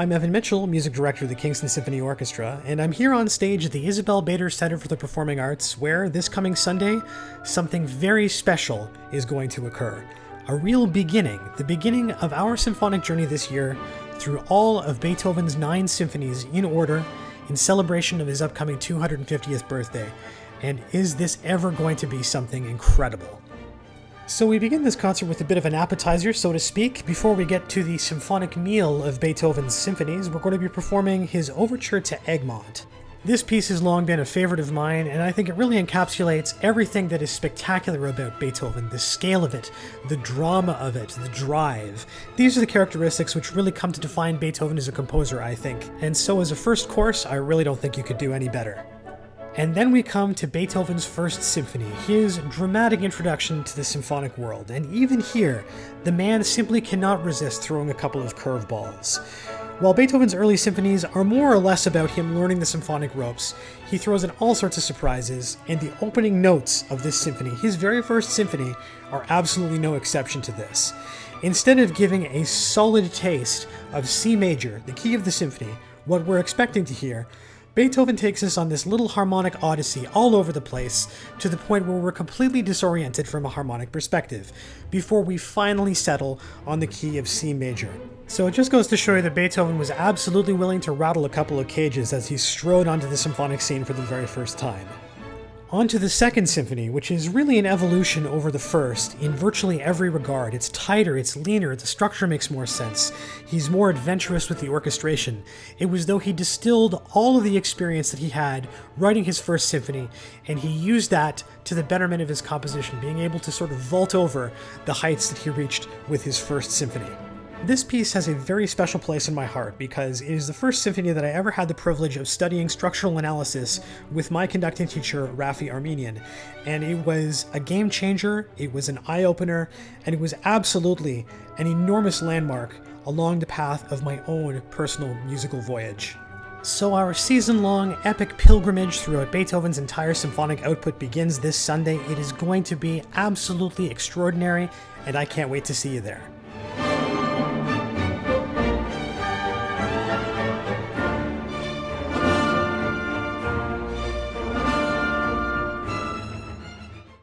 I'm Evan Mitchell, music director of the Kingston Symphony Orchestra, and I'm here on stage at the Isabel Bader Centre for the Performing Arts, where this coming Sunday, something very special is going to occur. A real beginning, the beginning of our symphonic journey this year through all of Beethoven's 9 symphonies in order in celebration of his upcoming 250th birthday. And is this ever going to be something incredible? So we begin this concert with a bit of an appetizer, so to speak. Before we get to the symphonic meal of Beethoven's symphonies, we're going to be performing his Overture to Egmont. This piece has long been a favorite of mine, and I think it really encapsulates everything that is spectacular about Beethoven, the scale of it, the drama of it, the drive. These are the characteristics which really come to define Beethoven as a composer, I think. And so as a first course, I really don't think you could do any better. And then we come to Beethoven's First Symphony, his dramatic introduction to the symphonic world. And even here, the man simply cannot resist throwing a couple of curveballs. While Beethoven's early symphonies are more or less about him learning the symphonic ropes, he throws in all sorts of surprises, and the opening notes of this symphony, his very first symphony, are absolutely no exception to this. Instead of giving a solid taste of C major, the key of the symphony, what we're expecting to hear, Beethoven takes us on this little harmonic odyssey all over the place to the point where we're completely disoriented from a harmonic perspective, before we finally settle on the key of C major. So it just goes to show you that Beethoven was absolutely willing to rattle a couple of cages as he strode onto the symphonic scene for the very first time. On to the Second Symphony, which is really an evolution over the first in virtually every regard. It's tighter, it's leaner, the structure makes more sense. He's more adventurous with the orchestration. It was though he distilled all of the experience that he had writing his first symphony, and he used that to the betterment of his composition, being able to sort of vault over the heights that he reached with his first symphony. This piece has a very special place in my heart because it is the first symphony that I ever had the privilege of studying structural analysis with my conducting teacher, Rafi Armenian. And it was a game changer, it was an eye-opener, and it was absolutely an enormous landmark along the path of my own personal musical voyage. So our season-long epic pilgrimage throughout Beethoven's entire symphonic output begins this Sunday. It is going to be absolutely extraordinary, and I can't wait to see you there.